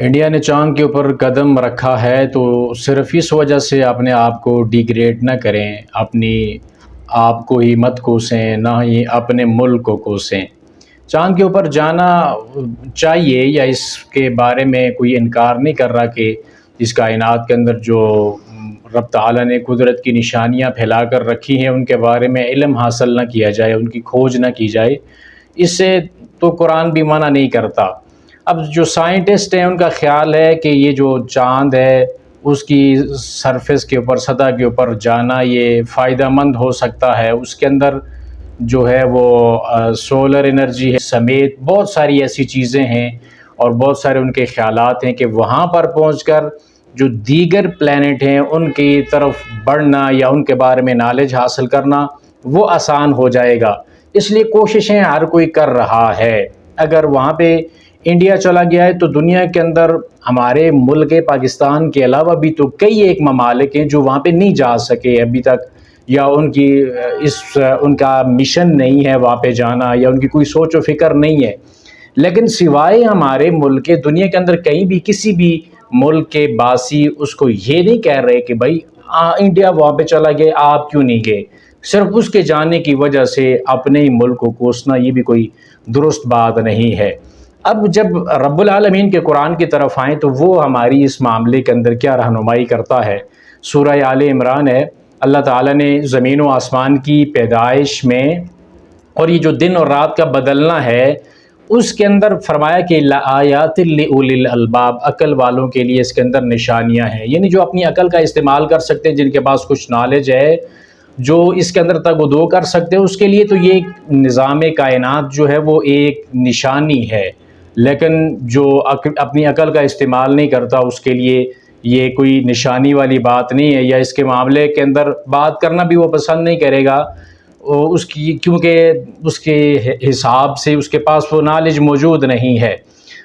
India نے چاند کے اوپر قدم رکھا ہے تو صرف اس وجہ سے اپنے آپ کو ڈیگریڈ نہ کریں، اپنی آپ کو ہی مت کوسیں، نہ ہی اپنے ملک کو کوسیں۔ چاند کے اوپر جانا چاہیے، یا اس کے بارے میں کوئی انکار نہیں کر رہا کہ اس کائنات کے اندر جو رب تعالیٰ نے قدرت کی نشانیاں پھیلا کر رکھی ہیں ان کے بارے میں علم حاصل نہ کیا جائے، ان کی کھوج نہ کی جائے، اس سے تو قرآن بھی منع نہیں کرتا۔ اب جو سائنٹسٹ ہیں ان کا خیال ہے کہ یہ جو چاند ہے اس کی سرفیس کے اوپر، سطح کے اوپر جانا یہ فائدہ مند ہو سکتا ہے، اس کے اندر جو ہے وہ سولر انرجی ہے سمیت بہت ساری ایسی چیزیں ہیں اور بہت سارے ان کے خیالات ہیں کہ وہاں پر پہنچ کر جو دیگر پلینٹ ہیں ان کی طرف بڑھنا یا ان کے بارے میں نالج حاصل کرنا وہ آسان ہو جائے گا۔ اس لیے کوششیں ہر کوئی کر رہا ہے۔ اگر وہاں پہ انڈیا چلا گیا ہے تو دنیا کے اندر ہمارے ملک پاکستان کے علاوہ بھی تو کئی ایک ممالک ہیں جو وہاں پہ نہیں جا سکے ابھی تک، یا ان کا مشن نہیں ہے وہاں پہ جانا، یا ان کی کوئی سوچ و فکر نہیں ہے۔ لیکن سوائے ہمارے ملک کے دنیا کے اندر کہیں بھی کسی بھی ملک کے باسی اس کو یہ نہیں کہہ رہے کہ بھائی انڈیا وہاں پہ چلا گیا آپ کیوں نہیں گئے۔ صرف اس کے جانے کی وجہ سے اپنے ہی ملک کو کوسنا یہ بھی کوئی درست بات نہیں ہے۔ اب جب رب العالمین کے قرآن کی طرف آئیں تو وہ ہماری اس معاملے کے اندر کیا رہنمائی کرتا ہے۔ سورہ آل عمران ہے، اللہ تعالیٰ نے زمین و آسمان کی پیدائش میں اور یہ جو دن اور رات کا بدلنا ہے اس کے اندر فرمایا کہ لآیات لأولی الالباب، عقل والوں کے لیے اس کے اندر نشانیاں ہیں، یعنی جو اپنی عقل کا استعمال کر سکتے ہیں، جن کے پاس کچھ نالج ہے، جو اس کے اندر تگ و دو کر سکتے ہیں، اس کے لیے تو یہ نظام کائنات جو ہے وہ ایک نشانی ہے۔ لیکن جو اپنی عقل کا استعمال نہیں کرتا اس کے لیے یہ کوئی نشانی والی بات نہیں ہے، یا اس کے معاملے کے اندر بات کرنا بھی وہ پسند نہیں کرے گا کیونکہ اس کے حساب سے اس کے پاس وہ نالج موجود نہیں ہے۔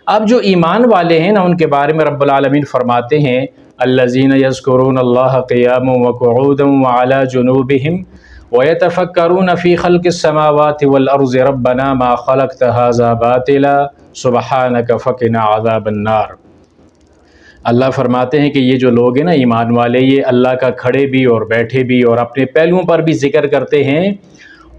اب جو ایمان والے ہیں نا ان کے بارے میں رب العالمین فرماتے ہیں الذین یذکرون اللہ قیاما وقعودا وعلی جنوبہم ویتفکرون فی خلق السماوات والارض ربنا ما خلقت ھذا باطلا سبحانک فقنا عذاب النار۔ اللہ فرماتے ہیں کہ یہ جو لوگ ہیں نا ایمان والے، یہ اللہ کا کھڑے بھی اور بیٹھے بھی اور اپنے پہلوؤں پر بھی ذکر کرتے ہیں،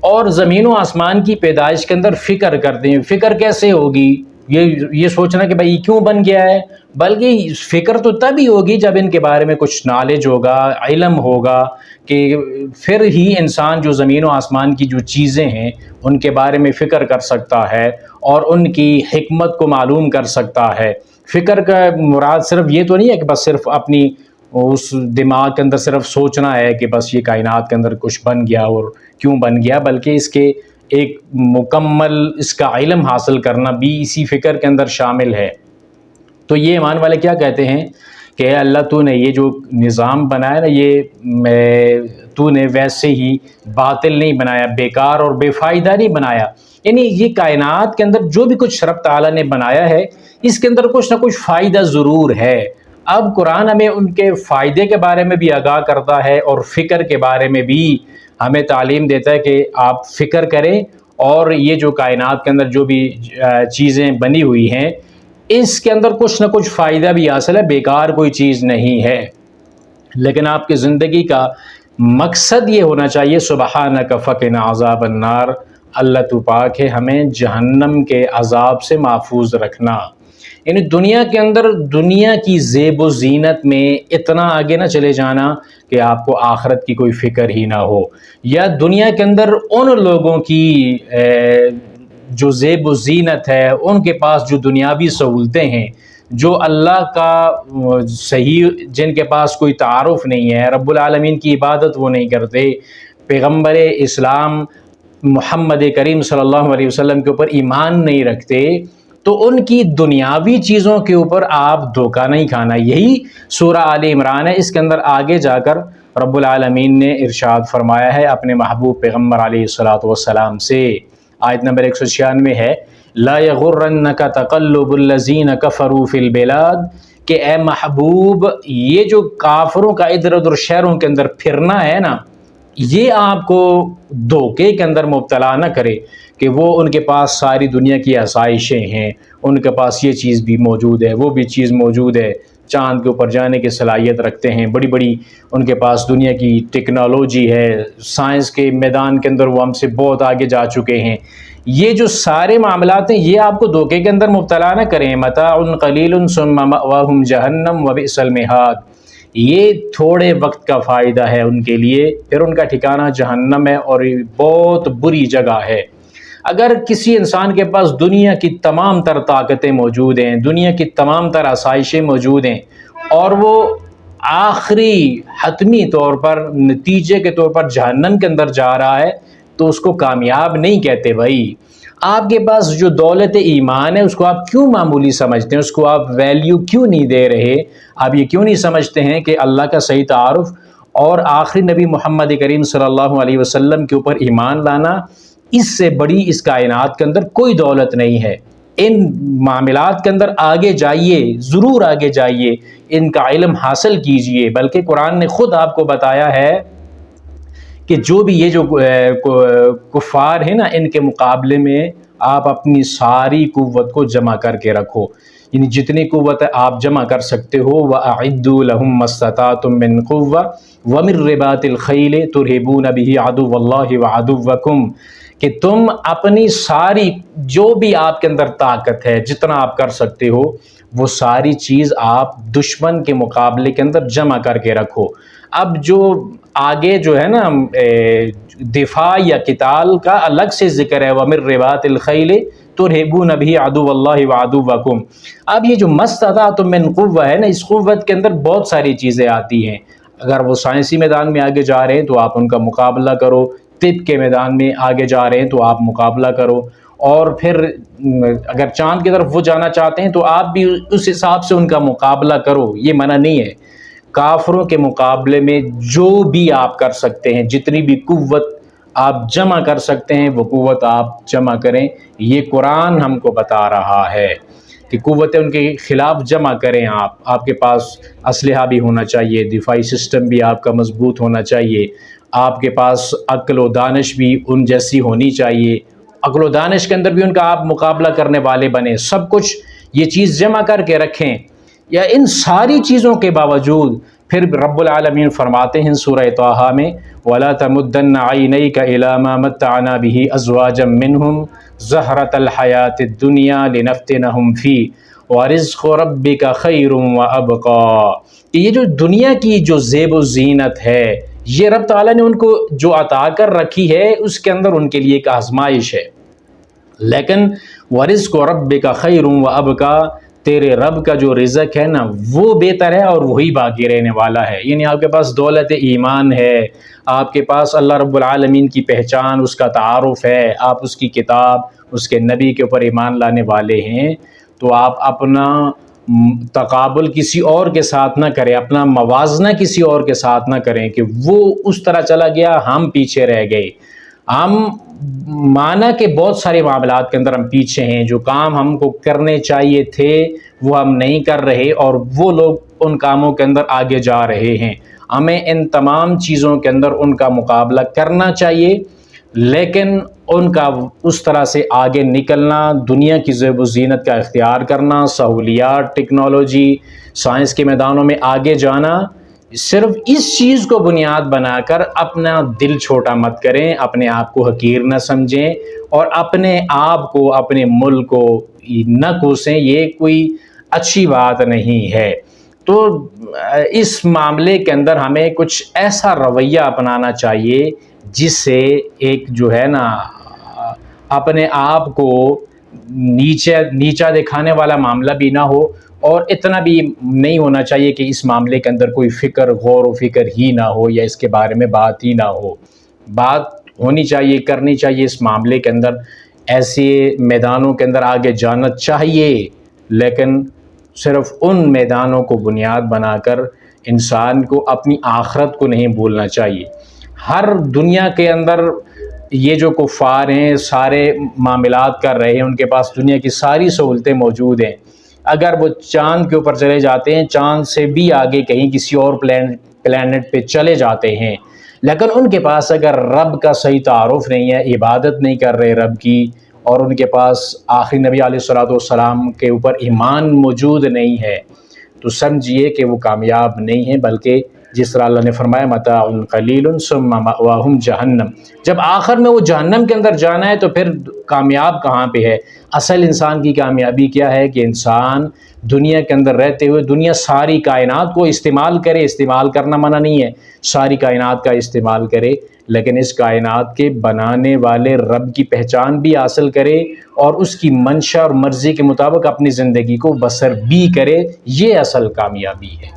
اور زمین و آسمان کی پیدائش کے اندر فکر کرتے ہیں۔ فکر کیسے ہوگی؟ یہ سوچنا کہ بھائی کیوں بن گیا ہے، بلکہ فکر تو تب ہی ہوگی جب ان کے بارے میں کچھ نالج ہوگا، علم ہوگا، کہ پھر ہی انسان جو زمین و آسمان کی جو چیزیں ہیں ان کے بارے میں فکر کر سکتا ہے اور ان کی حکمت کو معلوم کر سکتا ہے۔ فکر کا مراد صرف یہ تو نہیں ہے کہ بس صرف اپنی اس دماغ کے اندر صرف سوچنا ہے کہ بس یہ کائنات کے اندر کچھ بن گیا اور کیوں بن گیا، بلکہ اس کے ایک مکمل اس کا علم حاصل کرنا بھی اسی فکر کے اندر شامل ہے۔ تو یہ ایمان والے کیا کہتے ہیں کہ اے اللہ تو نے یہ جو نظام بنایا نا یہ تو نے ویسے ہی باطل نہیں بنایا، بیکار اور بے فائدہ نہیں بنایا، یعنی یہ کائنات کے اندر جو بھی کچھ رب تعالیٰ نے بنایا ہے اس کے اندر کچھ نہ کچھ فائدہ ضرور ہے۔ اب قرآن ہمیں ان کے فائدے کے بارے میں بھی آگاہ کرتا ہے اور فکر کے بارے میں بھی ہمیں تعلیم دیتا ہے کہ آپ فکر کریں، اور یہ جو کائنات کے اندر جو بھی چیزیں بنی ہوئی ہیں اس کے اندر کچھ نہ کچھ فائدہ بھی حاصل ہے، بیکار کوئی چیز نہیں ہے۔ لیکن آپ کی زندگی کا مقصد یہ ہونا چاہیے سبحانک فقنا عذاب النار، اللہ تو پاک ہے ہمیں جہنم کے عذاب سے محفوظ رکھنا۔ یعنی دنیا کے اندر دنیا کی زیب و زینت میں اتنا آگے نہ چلے جانا کہ آپ کو آخرت کی کوئی فکر ہی نہ ہو، یا دنیا کے اندر ان لوگوں کی جو زیب و زینت ہے، ان کے پاس جو دنیاوی سہولتیں ہیں، جو اللہ کا صحیح جن کے پاس کوئی تعارف نہیں ہے، رب العالمین کی عبادت وہ نہیں کرتے، پیغمبر اسلام محمد کریم صلی اللہ علیہ وسلم کے اوپر ایمان نہیں رکھتے، تو ان کی دنیاوی چیزوں کے اوپر آپ دھوکہ نہیں کھانا۔ یہی سورہ آل عمران ہے، اس کے اندر آگے جا کر رب العالمین نے ارشاد فرمایا ہے اپنے محبوب پیغمبر علیہ السلام سے، آیت نمبر 196 ہے لا یغرنک تقلب الذین کفروا فی البلاد، کہ اے محبوب یہ جو کافروں کا ادھر ادھر شہروں کے اندر پھرنا ہے نا، یہ آپ کو دھوکے کے اندر مبتلا نہ کرے کہ وہ ان کے پاس ساری دنیا کی آسائشیں ہیں، ان کے پاس یہ چیز بھی موجود ہے، وہ بھی چیز موجود ہے، چاند کے اوپر جانے کی صلاحیت رکھتے ہیں، بڑی بڑی ان کے پاس دنیا کی ٹیکنالوجی ہے، سائنس کے میدان کے اندر وہ ہم سے بہت آگے جا چکے ہیں۔ یہ جو سارے معاملات ہیں یہ آپ کو دھوکے کے اندر مبتلا نہ کریں۔ متاع قلیل ثم مأواہم جہنم وبئس المہاد، یہ تھوڑے وقت کا فائدہ ہے ان کے لیے، پھر ان کا ٹھکانہ جہنم ہے اور یہ بہت بری جگہ ہے۔ اگر کسی انسان کے پاس دنیا کی تمام تر طاقتیں موجود ہیں، دنیا کی تمام تر آسائشیں موجود ہیں، اور وہ آخری حتمی طور پر نتیجے کے طور پر جہنم کے اندر جا رہا ہے، تو اس کو کامیاب نہیں کہتے بھائی۔ آپ کے پاس جو دولت ایمان ہے اس کو آپ کیوں معمولی سمجھتے ہیں، اس کو آپ ویلیو کیوں نہیں دے رہے؟ آپ یہ کیوں نہیں سمجھتے ہیں کہ اللہ کا صحیح تعارف اور آخری نبی محمد کریم صلی اللہ علیہ وسلم کے اوپر ایمان لانا، اس سے بڑی اس کائنات کے اندر کوئی دولت نہیں ہے۔ ان معاملات کے اندر آگے جائیے، ضرور آگے جائیے، ان کا علم حاصل کیجئے، بلکہ قرآن نے خود آپ کو بتایا ہے کہ جو بھی یہ جو کفار ہیں نا، ان کے مقابلے میں آپ اپنی ساری قوت کو جمع کر کے رکھو، یعنی جتنی قوت آپ جمع کر سکتے ہو۔ وَأَعِدُّوا لَهُم مَّا اسْتَطَعْتُم مِّن قُوَّةٍ وَمِن رِّبَاطِ الْخَيْلِ تُرْهِبُونَ بِهِ عَدُوَّ اللَّهِ وَعَدُوَّكُمْ، کہ تم اپنی ساری جو بھی آپ کے اندر طاقت ہے، جتنا آپ کر سکتے ہو، وہ ساری چیز آپ دشمن کے مقابلے کے اندر جمع کر کے رکھو۔ اب جو آگے جو ہے نا دفاع یا قتال کا الگ سے ذکر ہے، وَمِن رِّبَاطِ الْخَيْلِ تُرْهِبُونَ بِهِ عَدُوَّ اللَّهِ وَعَدُوَّكُمْ۔ اب یہ جو مَّسْتَطَعْتُم مِّن قُوَّۃٍ ہے نا، اس قوت کے اندر بہت ساری چیزیں آتی ہیں۔ اگر وہ سائنسی میدان میں آگے جا رہے ہیں تو آپ ان کا مقابلہ کرو، طب کے میدان میں آگے جا رہے ہیں تو آپ مقابلہ کرو، اور پھر اگر چاند کی طرف وہ جانا چاہتے ہیں تو آپ بھی اس حساب سے ان کا مقابلہ کرو، یہ منع نہیں ہے۔ کافروں کے مقابلے میں جو بھی آپ کر سکتے ہیں، جتنی بھی قوت آپ جمع کر سکتے ہیں، وہ قوت آپ جمع کریں۔ یہ قرآن ہم کو بتا رہا ہے کہ قوتیں ان کے خلاف جمع کریں۔ آپ کے پاس اسلحہ بھی ہونا چاہیے، دفاعی سسٹم بھی آپ کا مضبوط ہونا چاہیے، آپ کے پاس عقل و دانش بھی ان جیسی ہونی چاہیے، عقل و دانش کے اندر بھی ان کا آپ مقابلہ کرنے والے بنیں، سب کچھ یہ چیز جمع کر کے رکھیں۔ یا ان ساری چیزوں کے باوجود پھر رب العالمین فرماتے ہیں سورہ طٰہٰ میں، وَلَا تَمُدَّنَّ عَيْنَيْكَ إِلَىٰ مَا مَتَّعْنَا بِهِ أَزْوَاجًا مِّنْهُمْ زَهْرَةَ الْحَيَاةِ الدُّنْيَا لِنَفْتِنَهُمْ فِيهِ وَرِزْقُ رَبِّكَ خَيْرٌ وَأَبْقَىٰ۔ کہ یہ جو دنیا کی جو زیب و زینت ہے، یہ رب تعالیٰ نے ان کو جو عطا کر رکھی ہے، اس کے اندر ان کے لیے ایک آزمائش ہے، لیکن وَرِزْقُ رَبِّكَ خَيْرٌ وَأَبْقَىٰ، تیرے رب کا جو رزق ہے نا وہ بہتر ہے اور وہی باقی رہنے والا ہے۔ یعنی آپ کے پاس دولت ایمان ہے، آپ کے پاس اللہ رب العالمین کی پہچان، اس کا تعارف ہے، آپ اس کی کتاب، اس کے نبی کے اوپر ایمان لانے والے ہیں، تو آپ اپنا تقابل کسی اور کے ساتھ نہ کریں، اپنا موازنہ کسی اور کے ساتھ نہ کریں کہ وہ اس طرح چلا گیا، ہم پیچھے رہ گئے۔ ہم مانا کہ بہت سارے معاملات کے اندر ہم پیچھے ہیں، جو کام ہم کو کرنے چاہیے تھے وہ ہم نہیں کر رہے، اور وہ لوگ ان کاموں کے اندر آگے جا رہے ہیں۔ ہمیں ان تمام چیزوں کے اندر ان کا مقابلہ کرنا چاہیے، لیکن ان کا اس طرح سے آگے نکلنا، دنیا کی زیب و زینت کا اختیار کرنا، سہولیات، ٹیکنالوجی، سائنس کے میدانوں میں آگے جانا، صرف اس چیز کو بنیاد بنا کر اپنا دل چھوٹا مت کریں، اپنے آپ کو حقیر نہ سمجھیں، اور اپنے آپ کو، اپنے ملک کو نہ کوسیں، یہ کوئی اچھی بات نہیں ہے۔ تو اس معاملے کے اندر ہمیں کچھ ایسا رویہ اپنانا چاہیے جس سے ایک جو ہے نا اپنے آپ کو نیچا دکھانے والا معاملہ بھی نہ ہو، اور اتنا بھی نہیں ہونا چاہیے کہ اس معاملے کے اندر کوئی فکر، غور و فکر ہی نہ ہو، یا اس کے بارے میں بات ہی نہ ہو۔ بات ہونی چاہیے، کرنی چاہیے اس معاملے کے اندر، ایسے میدانوں کے اندر آگے جانا چاہیے، لیکن صرف ان میدانوں کو بنیاد بنا کر انسان کو اپنی آخرت کو نہیں بھولنا چاہیے۔ ہر دنیا کے اندر یہ جو کفار ہیں سارے معاملات کر رہے ہیں، ان کے پاس دنیا کی ساری سہولتیں موجود ہیں، اگر وہ چاند کے اوپر چلے جاتے ہیں، چاند سے بھی آگے کہیں کسی اور پلینٹ پہ چلے جاتے ہیں، لیکن ان کے پاس اگر رب کا صحیح تعارف نہیں ہے، عبادت نہیں کر رہے رب کی، اور ان کے پاس آخری نبی علیہ الصلوۃ والسلام کے اوپر ایمان موجود نہیں ہے، تو سمجھیے کہ وہ کامیاب نہیں ہیں، بلکہ جس طرح اللہ نے فرمایا متاع قلیل ثم مأواہم جہنم، جب آخر میں وہ جہنم کے اندر جانا ہے تو پھر کامیاب کہاں پہ ہے؟ اصل انسان کی کامیابی کیا ہے کہ انسان دنیا کے اندر رہتے ہوئے دنیا ساری کائنات کو استعمال کرے، استعمال کرنا منع نہیں ہے، ساری کائنات کا استعمال کرے، لیکن اس کائنات کے بنانے والے رب کی پہچان بھی حاصل کرے اور اس کی منشا اور مرضی کے مطابق اپنی زندگی کو بسر بھی کرے، یہ اصل کامیابی ہے۔